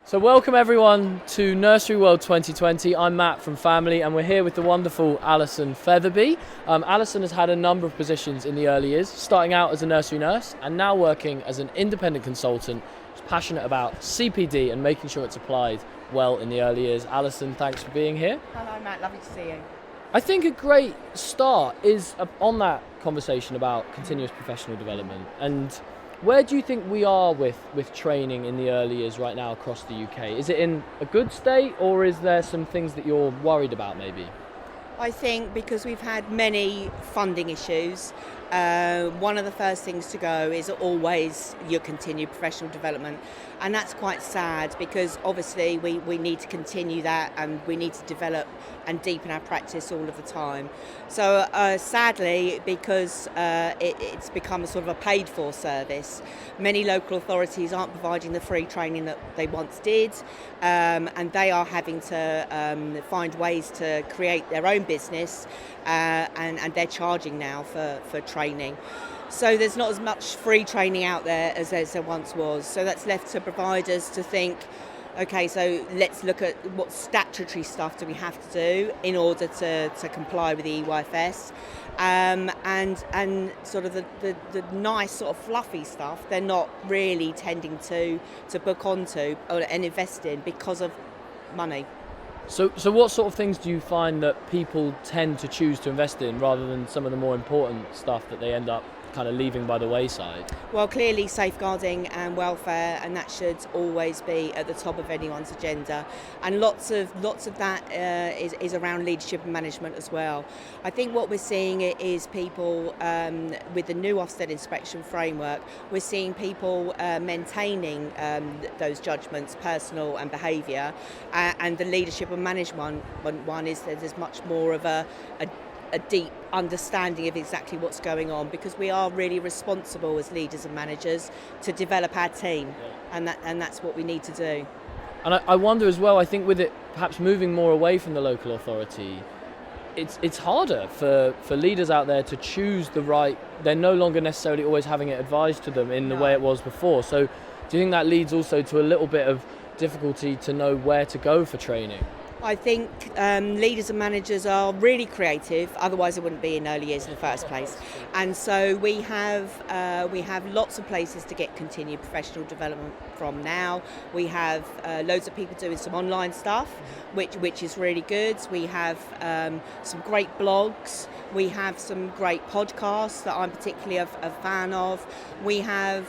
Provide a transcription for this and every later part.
So welcome everyone to Nursery World 2020. I'm Matt from Family and we're here with the wonderful Alison Featherbe. Alison has had a number of positions in the early years, starting out as a nursery nurse and now working as an independent consultant who's passionate about CPD and making sure it's applied well in the early years. Alison, thanks for being here. Hello Matt, lovely to see you. I think a great start is on that conversation about continuous professional development. And where do you think we are with training in the early years right now across the UK? Is it in a good state or is there some things that you're worried about maybe? I think because we've had many funding issues, one of the first things to go is always your continued professional development. And that's quite sad because obviously we need to continue that and we need to develop and deepen our practice all of the time. So sadly, because it's become a sort of a paid for service, many local authorities aren't providing the free training that they once did, and they are having to find ways to create their own business, and they're charging now for training. So there's not as much free training out there as there once was. So that's left to providers to think, okay, so let's look at what statutory stuff do we have to do in order to comply with the EYFS. And sort of the nice sort of fluffy stuff, they're not really tending to book onto and invest in because of money. So what sort of things do you find that people tend to choose to invest in rather than some of the more important stuff that they end up kind of leaving by the wayside? Well, clearly safeguarding and welfare, and that should always be at the top of anyone's agenda. And lots of that is around leadership and management as well. I think what we're seeing is people with the new Ofsted inspection framework, we're seeing people maintaining those judgments, personal and behaviour, and the leadership and management one is that there's much more of a deep understanding of exactly what's going on, because we are really responsible as leaders and managers to develop our team, and that's what we need to do. And I wonder as well, I think with it perhaps moving more away from the local authority, it's harder for leaders out there to choose the right. They're no longer necessarily always having it advised to them in the way it was before. So do you think that leads also to a little bit of difficulty to know where to go for training? I think leaders and managers are really creative, otherwise it wouldn't be in early years in the first place. And so we have lots of places to get continued professional development from now. We have loads of people doing some online stuff, which is really good. We have some great blogs. We have some great podcasts that I'm particularly a fan of. We have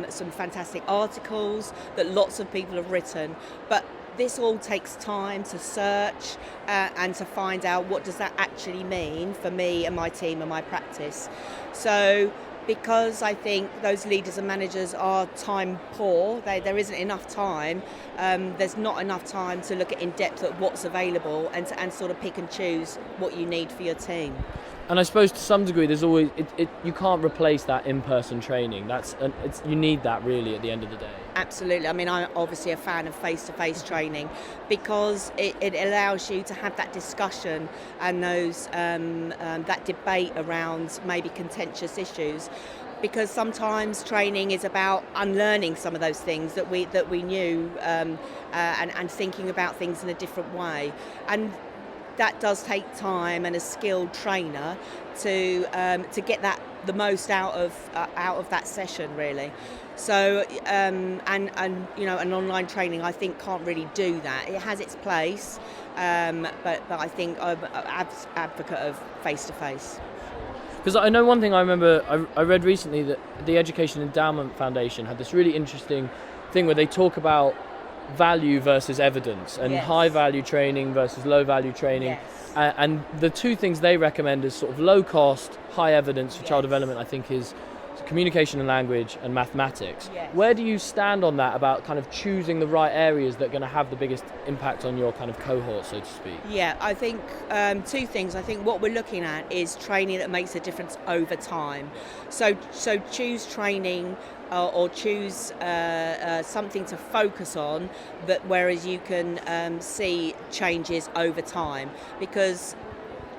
some fantastic articles that lots of people have written. But this all takes time to search and to find out what does that actually mean for me and my team and my practice. So because I think those leaders and managers are time poor, there isn't enough time, there's not enough time to look at in depth at what's available and sort of pick and choose what you need for your team. And I suppose to some degree there's always you can't replace that in-person training. You need that really at the end of the day. Absolutely. I mean, I'm obviously a fan of face-to-face training because it allows you to have that discussion and that debate around maybe contentious issues. Because sometimes training is about unlearning some of those things that we knew and thinking about things in a different way. And that does take time and a skilled trainer to get the most out of that session, really. So and an online training I think can't really do that. It has its place, but I think I'm an advocate of face to face. Because I know one thing I remember, I read recently that the Education Endowment Foundation had this really interesting thing where they talk about value versus evidence and high value training versus low value training. And the two things they recommend is sort of low cost, high evidence for child development, I think is communication and language and mathematics. Where do you stand on that about kind of choosing the right areas that are going to have the biggest impact on your kind of cohort, so to speak? Yeah, I think two things. I think what we're looking at is training that makes a difference over time. So choose training or choose something to focus on, but whereas you can see changes over time, because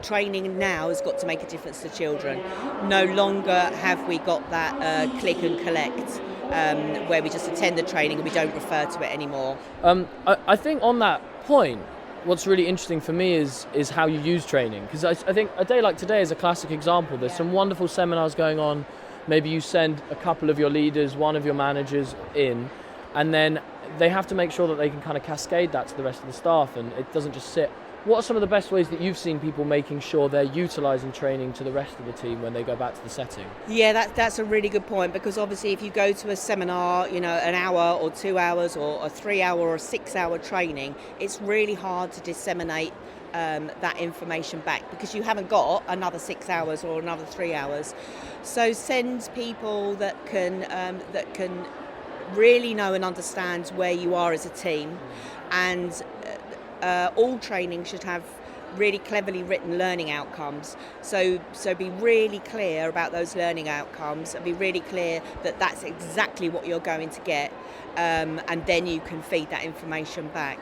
training now has got to make a difference to children. No longer have we got that click and collect. where we just attend the training and we don't refer to it anymore. I think on that point, what's really interesting for me is how you use training, because I think a day like today is a classic example. There's some wonderful seminars going on. Maybe you send a couple of your leaders, one of your managers in, and then they have to make sure that they can kind of cascade that to the rest of the staff, and it doesn't just sit. What are some of the best ways that you've seen people making sure they're utilising training to the rest of the team when they go back to the setting? Yeah, that's a really good point, because obviously if you go to a seminar, an hour or 2 hours or a 3 hour or 6 hour training, it's really hard to disseminate that information back, because you haven't got another 6 hours or another 3 hours. So send people that can really know and understand where you are as a team, and all training should have really cleverly written learning outcomes. So be really clear about those learning outcomes, and be really clear that that's exactly what you're going to get, and then you can feed that information back.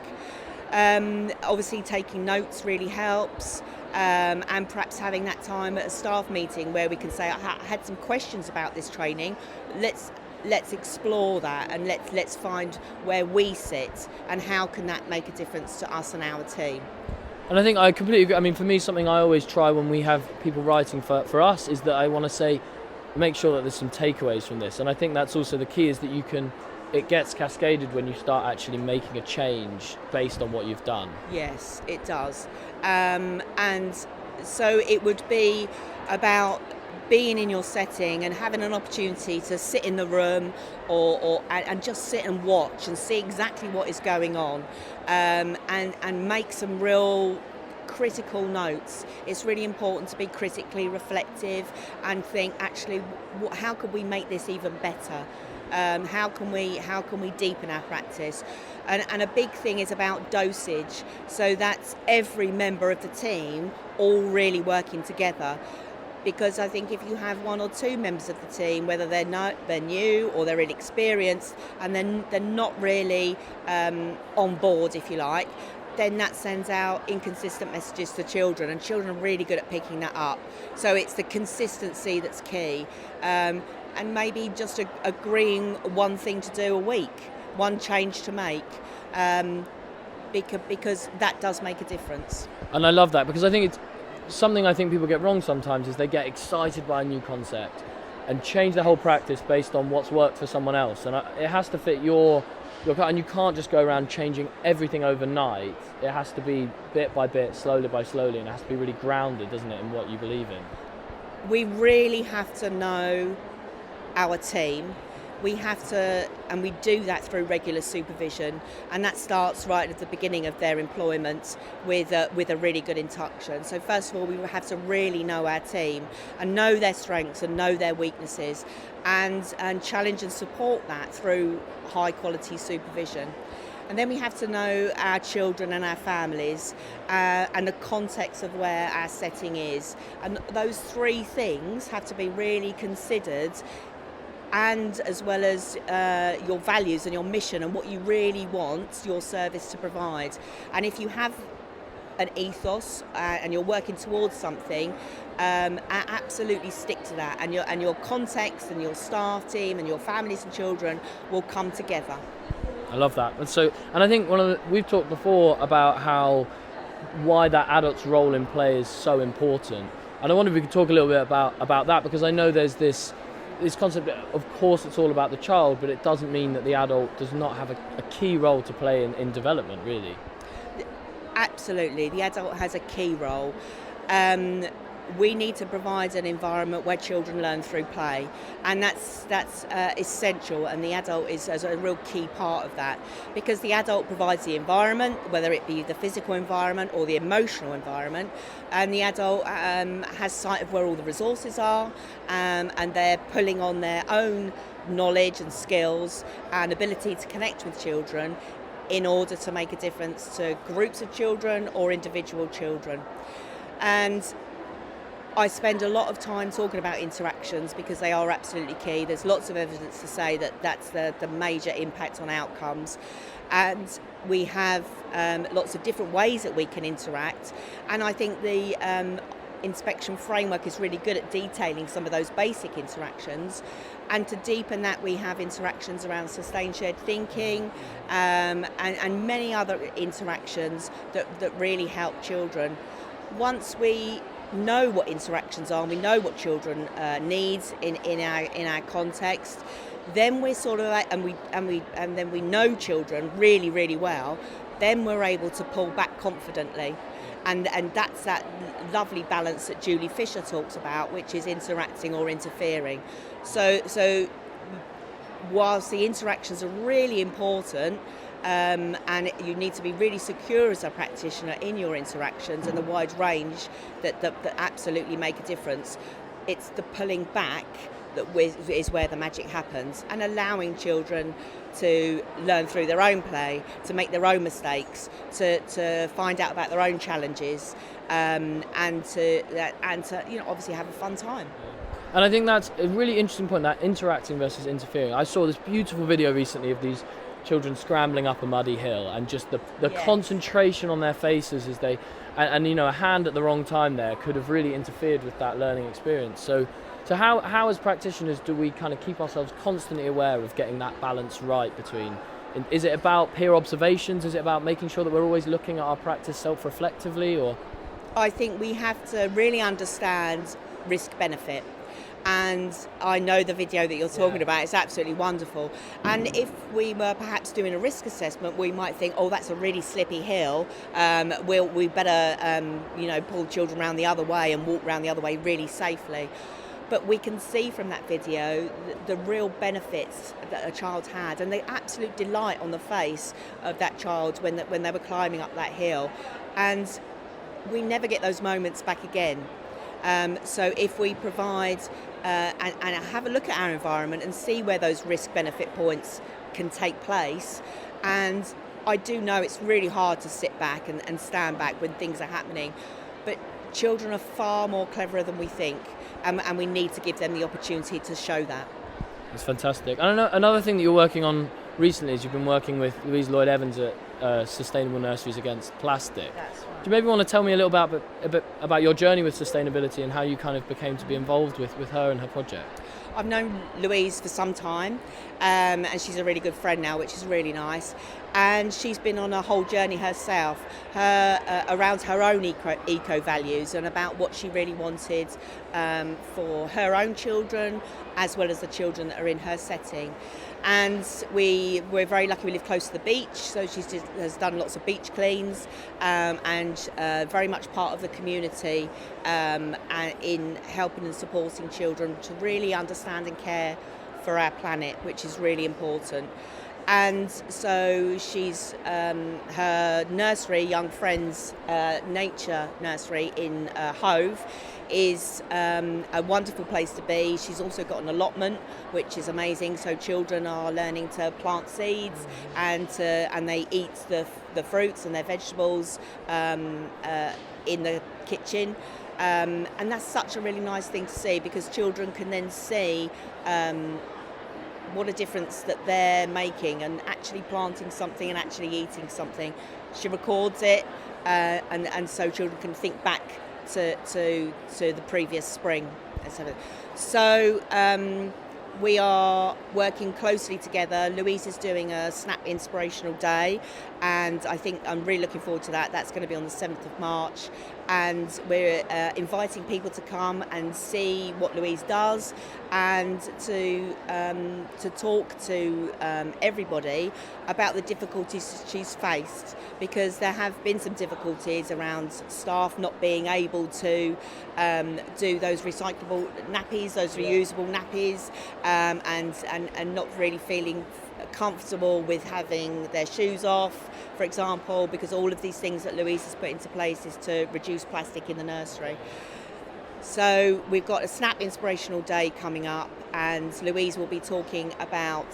Obviously taking notes really helps, and perhaps having that time at a staff meeting where we can say, I had some questions about this training, let's explore that, and let's find where we sit and how can that make a difference to us and our team. And I think I completely agree. I mean, for me, something I always try when we have people writing for us is that I want to say, make sure that there's some takeaways from this. And I think that's also the key, is that it gets cascaded when you start actually making a change based on what you've done. Yes, it does. And so it would be about being in your setting and having an opportunity to sit in the room and just sit and watch and see exactly what is going on, and make some real critical notes. It's really important to be critically reflective and think, actually, how could we make this even better? How can we deepen our practice? And a big thing is about dosage, so that's every member of the team all really working together. Because I think if you have one or two members of the team, whether they're new or they're inexperienced, and then they're not really on board, if you like, then that sends out inconsistent messages to children, and children are really good at picking that up. So it's the consistency that's key, and maybe just agreeing one thing to do a week, one change to make, because that does make a difference. And I love that, because I think it's something I think people get wrong sometimes, is they get excited by a new concept and change their whole practice based on what's worked for someone else, and it has to fit your and you can't just go around changing everything overnight. It has to be bit by bit, slowly by slowly, and it has to be really grounded, doesn't it, in what you believe in. We really have to know our team. We have to, and we do that through regular supervision, and that starts right at the beginning of their employment with a really good induction. So first of all, we have to really know our team and know their strengths and know their weaknesses, and challenge and support that through high quality supervision. And then we have to know our children and our families, and the context of where our setting is. And those three things have to be really considered, and as well as your values and your mission and what you really want your service to provide. And if you have an ethos and you're working towards something, absolutely stick to that, and your context and your staff team and your families and children will come together. I love that. And I think we've talked before about why that adult's role in play is so important, and I wonder if we could talk a little bit about that, because I know there's this concept that, of course, it's all about the child, but it doesn't mean that the adult does not have a key role to play in development, really. Absolutely, the adult has a key role. We need to provide an environment where children learn through play, and that's essential, and the adult is a real key part of that, because the adult provides the environment, whether it be the physical environment or the emotional environment, and the adult has sight of where all the resources are, and they're pulling on their own knowledge and skills and ability to connect with children in order to make a difference to groups of children or individual children. And I spend a lot of time talking about interactions because they are absolutely key. There's lots of evidence to say that that's the major impact on outcomes. And we have lots of different ways that we can interact. And I think inspection framework is really good at detailing some of those basic interactions. And to deepen that, we have interactions around sustained shared thinking, and many other interactions that really help children. Once we know what interactions are, and we know what children need in our context, then we're sort of and then we know children really, really well. Then we're able to pull back confidently, and that's that lovely balance that Julie Fisher talks about, which is interacting or interfering. So whilst the interactions are really important, and you need to be really secure as a practitioner in your interactions and the wide range that absolutely make a difference, it's the pulling back that is where the magic happens, and allowing children to learn through their own play, to make their own mistakes, to find out about their own challenges, and to obviously have a fun time. And I think that's a really interesting point, that interacting versus interfering. I saw this beautiful video recently of these children scrambling up a muddy hill, and just the yes. concentration on their faces as they, and a hand at the wrong time there could have really interfered with that learning experience. So how as practitioners do we kind of keep ourselves constantly aware of getting that balance right between, is it about peer observations? Is it about making sure that we're always looking at our practice self-reflectively? Or I think we have to really understand risk-benefit. And I know the video that you're talking about is absolutely wonderful. And if we were perhaps doing a risk assessment, we might think, oh, that's a really slippy hill. We better, pull children around the other way and walk around the other way really safely. But we can see from that video the real benefits that a child had, and the absolute delight on the face of that child when they were climbing up that hill. And we never get those moments back again. So if we provide and have a look at our environment and see where those risk-benefit points can take place, and I do know it's really hard to sit back and stand back when things are happening, but children are far more cleverer than we think, and we need to give them the opportunity to show that. That's fantastic. And another thing that you're working on recently is you've been working with Louise Lloyd-Evans at Sustainable Nurseries Against Plastic. That's right. Do you maybe want to tell me a little bit about your journey with sustainability and how you kind of became to be involved with her and her project? I've known Louise for some time, and she's a really good friend now, which is really nice. And she's been on a whole journey herself, around her own eco values and about what she really wanted for her own children, as well as the children that are in her setting. And we're very lucky. We live close to the beach, so she has done lots of beach cleans, and very much part of the community, and in helping and supporting children to really understand and care for our planet, which is really important. And so she's her nursery, Young Friends Nature Nursery in Hove, is a wonderful place to be. She's also got an allotment, which is amazing. So children are learning to plant seeds, and they eat the fruits and their vegetables in the kitchen. And that's such a really nice thing to see, because children can then see what a difference that they're making, and actually planting something and actually eating something. She records it, and so children can think back to the previous spring. So we are working closely together. Louise is doing a SNAP Inspirational Day, and I think I'm really looking forward to that. That's going to be on the 7th of March, and we're inviting people to come and see what Louise does, and to talk to everybody about the difficulties she's faced, because there have been some difficulties around staff not being able to do those recyclable nappies, those reusable nappies, and not really feeling comfortable with having their shoes off, for example, because all of these things that Louise has put into place is to reduce plastic in the nursery. So we've got a SNAP Inspirational Day coming up, and Louise will be talking about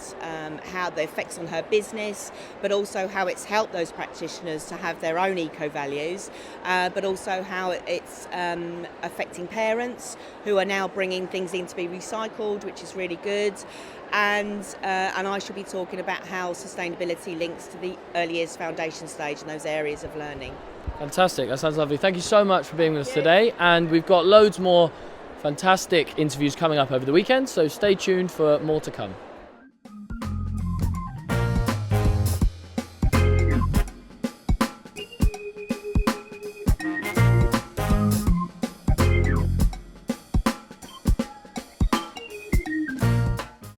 how the effects on her business, but also how it's helped those practitioners to have their own eco values, but also how it's affecting parents who are now bringing things in to be recycled, which is really good. And I shall be talking about how sustainability links to the early years foundation stage and those areas of learning. Fantastic, that sounds lovely. Thank you so much for being with us today, and we've got loads more fantastic interviews coming up over the weekend, so stay tuned for more to come.